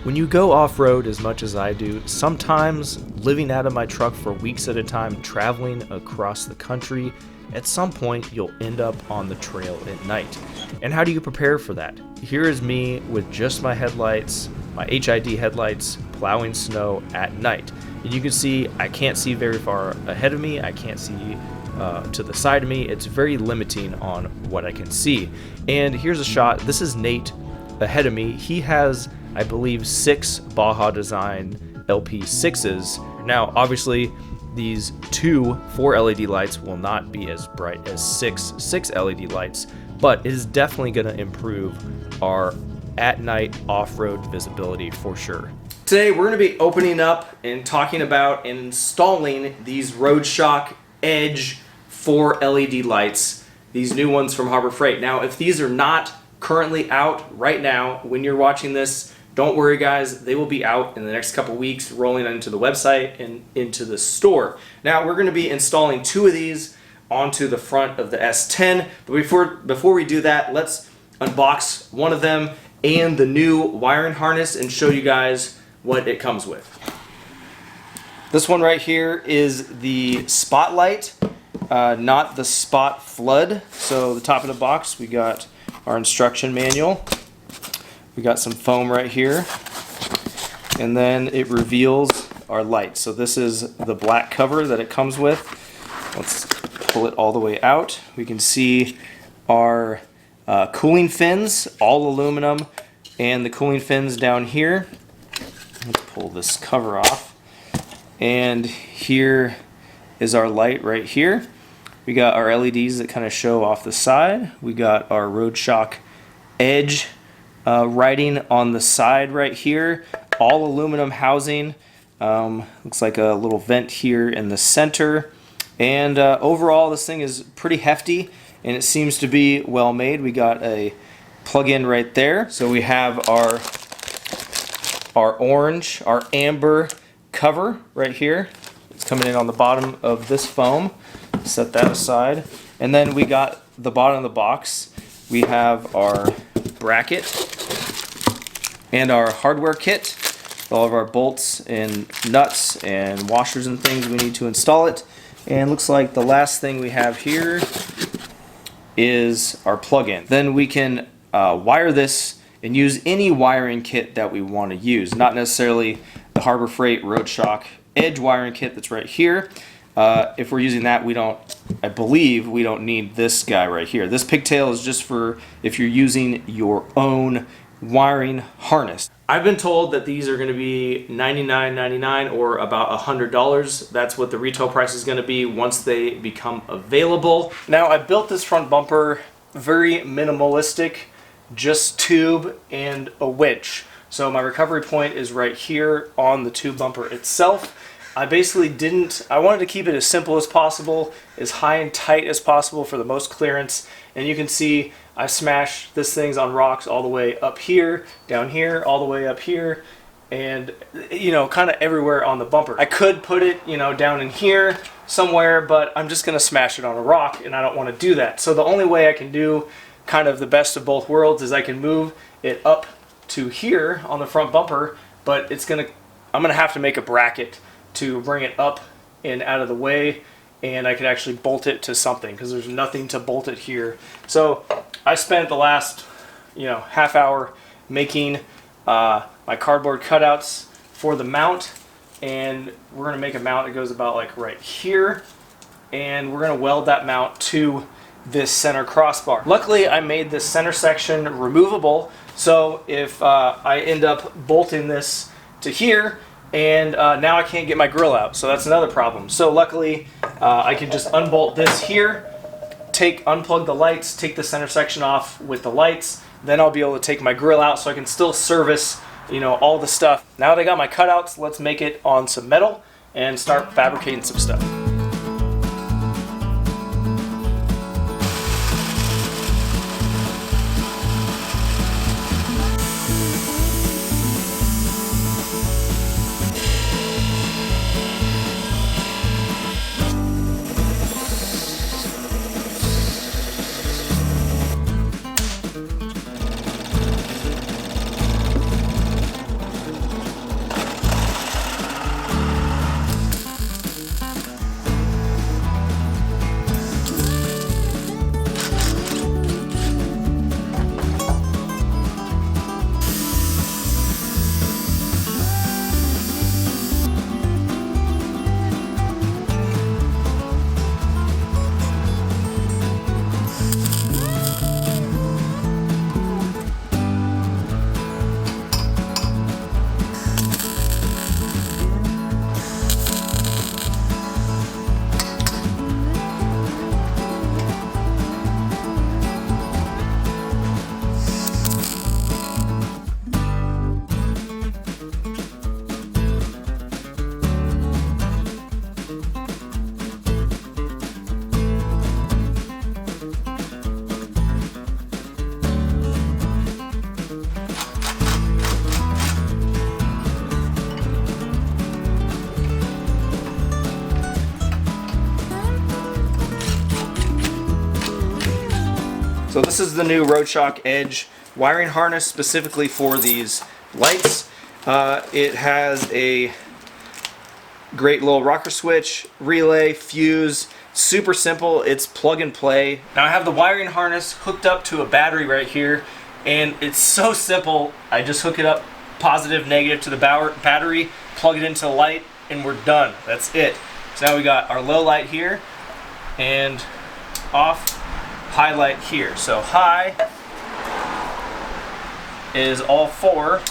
When you go off-road as much as I do, sometimes living out of my truck for weeks at a time, traveling across the country, at some point you'll end up on the trail at night. And how do you prepare for that? Here is me with just my headlights, my HID headlights, plowing snow at night. And you can see I can't see very far ahead of me, I can't see to the side of me. It's very limiting on what I can see. And here's a shot. This is Nate ahead of me. He has, I believe, 6 Baja Design LP6s. Now, obviously, these 2 4 LED lights will not be as bright as 6 LED lights, but it is definitely going to improve our at-night off-road visibility for sure. Today, we're going to be opening up and talking about installing these Roadshock Edge 4 LED lights, these new ones from Harbor Freight. Now, if these are not currently out right now when you're watching this, don't worry guys, they will be out in the next couple weeks, rolling into the website and into the store. Now we're going to be installing 2 of these onto the front of the S10, but before we do that, let's unbox one of them and the new wiring harness and show you guys what it comes with. This one right here is the spotlight, not the spot flood. So the top of the box, we got our instruction manual. We got some foam right here, and then it reveals our light. So this is the black cover that it comes with. Let's pull it all the way out. We can see our cooling fins, all aluminum, and the cooling fins down here. Let's pull this cover off. And here is our light right here. We got our LEDs that kind of show off the side. We got our Roadshock Edge writing on the side right here. All aluminum housing. Looks like a little vent here in the center. And overall, this thing is pretty hefty, and it seems to be well made. We got a plug-in right there. So we have our orange, our amber cover right here. It's coming in on the bottom of this foam. Set that aside. And then we got the bottom of the box. We have our bracket and our hardware kit. All of our bolts and nuts and washers and things we need to install it. And looks like the last thing we have here is our plug-in. Then we can wire this and use any wiring kit that we want to use. Not necessarily the Harbor Freight Roadshock Edge wiring kit that's right here. If we're using that, I believe we don't need this guy right here. This pigtail is just for if you're using your own wiring harness. I've been told that these are going to be $99.99 or about $100. That's what the retail price is going to be once they become available. Now, I built this front bumper very minimalistic, just tube and a winch. So my recovery point is right here on the tube bumper itself. I wanted to keep it as simple as possible, as high and tight as possible for the most clearance. And you can see I smashed this thing on rocks all the way up here, down here, all the way up here, and kind of everywhere on the bumper. I could put it down in here somewhere, but I'm just gonna smash it on a rock, and I don't want to do that. So the only way I can do kind of the best of both worlds is I can move it up to here on the front bumper, but I'm gonna have to make a bracket to bring it up and out of the way, and I could actually bolt it to something because there's nothing to bolt it here. So I spent the last half hour making my cardboard cutouts for the mount, and we're going to make a mount that goes about like right here, and we're going to weld that mount to this center crossbar. Luckily, I made this center section removable, so if I end up bolting this to here, and now I can't get my grill out, so that's another problem. So luckily, I can just unbolt this here, unplug the lights, take the center section off with the lights, then I'll be able to take my grill out so I can still service, all the stuff. Now that I got my cutouts, let's make it on some metal and start fabricating some stuff. So this is the new Roadshock Edge wiring harness specifically for these lights. It has a great little rocker switch, relay, fuse, super simple, it's plug and play. Now I have the wiring harness hooked up to a battery right here, and it's so simple. I just hook it up positive, negative to the battery, plug it into the light, and we're done. That's it. So now we got our low light here, and off, high light here. So high is all 4.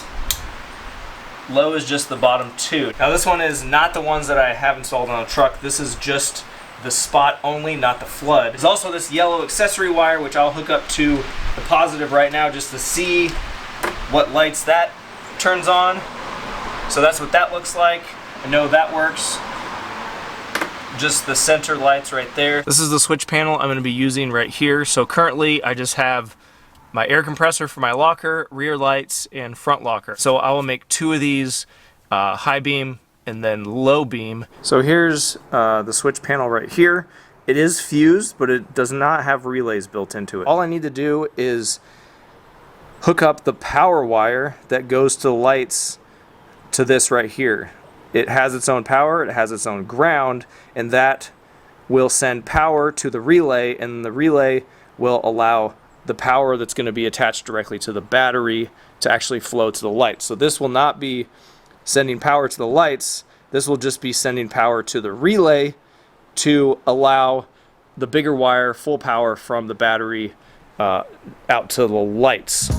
Low is just the bottom 2. Now this one is not the ones that I have installed on the truck. This is just the spot only, not the flood. There's also this yellow accessory wire, which I'll hook up to the positive right now just to see what lights that turns on. So that's what that looks like. I know that works. Just the center lights right there. This is the switch panel I'm going to be using right here. So currently I just have my air compressor for my locker, rear lights, and front locker. So I will make 2 of these, high beam and then low beam. So here's the switch panel right here. It is fused, but it does not have relays built into it. All I need to do is hook up the power wire that goes to the lights to this right here. It has its own power, it has its own ground, and that will send power to the relay, and the relay will allow the power that's going to be attached directly to the battery to actually flow to the lights. So this will not be sending power to the lights, this will just be sending power to the relay to allow the bigger wire full power from the battery out to the lights.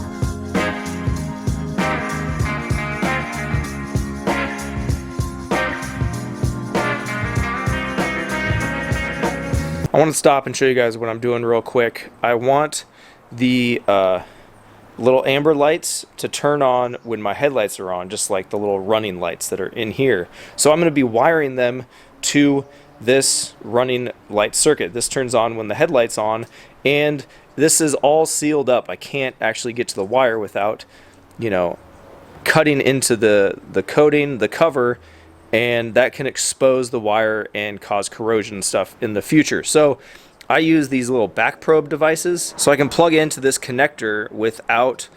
I want to stop and show you guys what I'm doing real quick. I want the little amber lights to turn on when my headlights are on, just like the little running lights that are in here. So I'm going to be wiring them to this running light circuit. This turns on when the headlight's on, and this is all sealed up. I can't actually get to the wire without, you know, cutting into the coating, the cover, and that can expose the wire and cause corrosion and stuff in the future. So I use these little back probe devices so I can plug into this connector without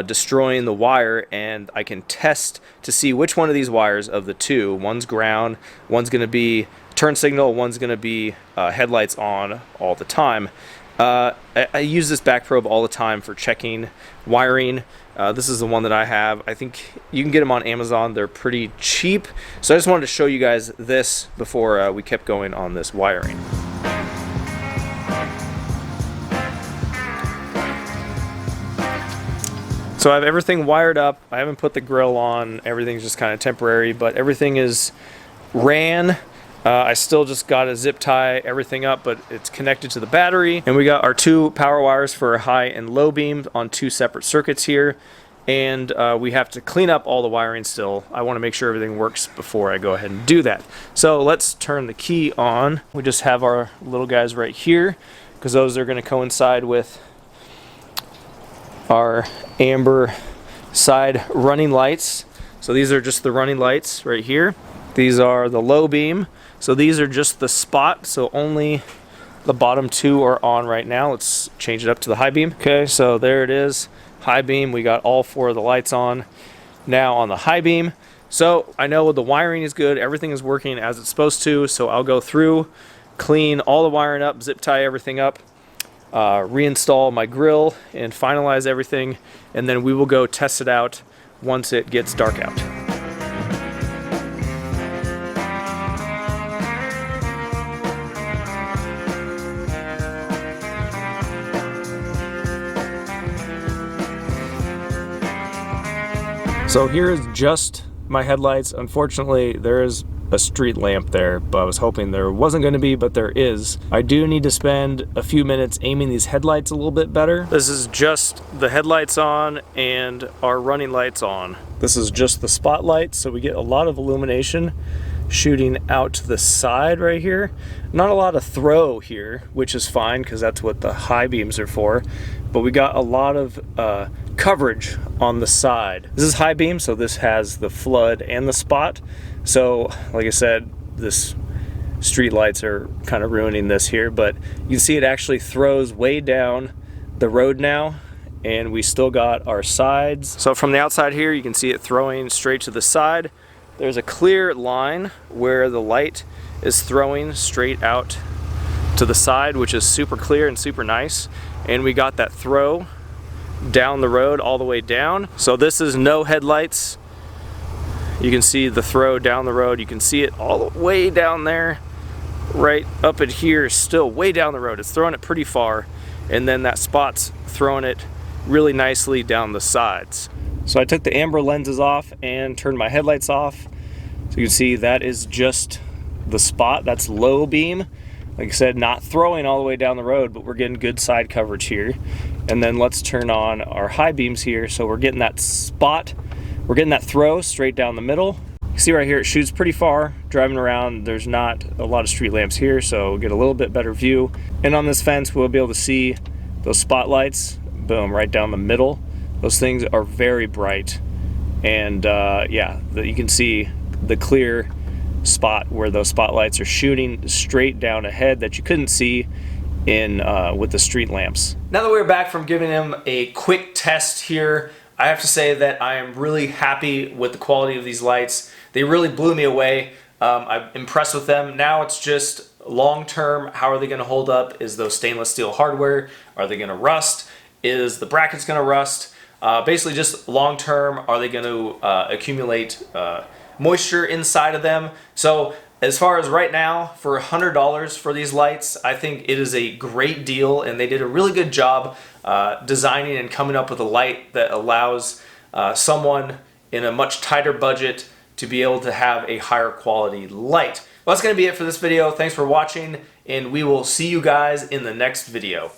destroying the wire, and I can test to see which one of these wires of the 2, one's ground, one's going to be turn signal, one's going to be headlights on all the time. I use this back probe all the time for checking wiring. This is the one that I have. I think you can get them on Amazon. They're pretty cheap. So I just wanted to show you guys this before we kept going on this wiring. So I have everything wired up. I haven't put the grill on. Everything's just kind of temporary, but everything is ran. I still just got to zip tie everything up, but it's connected to the battery. And we got our 2 power wires for high and low beam on 2 separate circuits here. And we have to clean up all the wiring still. I want to make sure everything works before I go ahead and do that. So let's turn the key on. We just have our little guys right here, because those are going to coincide with our amber side running lights. So these are just the running lights right here. These are the low beam. So these are just the spot, so only the bottom 2 are on right now. Let's change it up to the high beam. Okay, so there it is. High beam, we got all 4 of the lights on now on the high beam. So I know the wiring is good, everything is working as it's supposed to, so I'll go through, clean all the wiring up, zip tie everything up, reinstall my grill, and finalize everything, and then we will go test it out once it gets dark out. So here is just my headlights. Unfortunately, there is a street lamp there, but I was hoping there wasn't going to be, but there is. I do need to spend a few minutes aiming these headlights a little bit better. This is just the headlights on and our running lights on. This is just the spotlight, so we get a lot of illumination shooting out to the side right here. Not a lot of throw here, which is fine because that's what the high beams are for, but we got a lot of coverage on the side. This is high beam, so this has the flood and the spot. So like I said, this street lights are kind of ruining this here, but you can see it actually throws way down the road now, and we still got our sides. So from the outside here, you can see it throwing straight to the side. There's a clear line where the light is throwing straight out to the side, which is super clear and super nice. And we got that throw down the road all the way down. So this is no headlights. You can see the throw down the road. You can see it all the way down there, right up at here, still way down the road. It's throwing it pretty far. And then that spot's throwing it really nicely down the sides. So I took the amber lenses off and turned my headlights off. So you can see that is just the spot. That's low beam. Like I said, not throwing all the way down the road, but we're getting good side coverage here. And then let's turn on our high beams here. So we're getting that spot, we're getting that throw straight down the middle. You see right here, it shoots pretty far. Driving around, there's not a lot of street lamps here, so we'll get a little bit better view. And on this fence, we'll be able to see those spotlights, boom, right down the middle. Those things are very bright. And yeah, you can see the clear spot where those spotlights are shooting straight down ahead that you couldn't see in with the street lamps. Now that we're back from giving him a quick test here, I have to say that I am really happy with the quality of these lights. They really blew me away. I'm impressed with them. Now it's just long term, how are they going to hold up? Is those stainless steel hardware, are they going to rust? Is the brackets going to rust? Basically just long term, are they going to accumulate moisture inside of them? So as far as right now, for $100 for these lights, I think it is a great deal, and they did a really good job designing and coming up with a light that allows someone in a much tighter budget to be able to have a higher quality light. Well, that's going to be it for this video. Thanks for watching, and we will see you guys in the next video.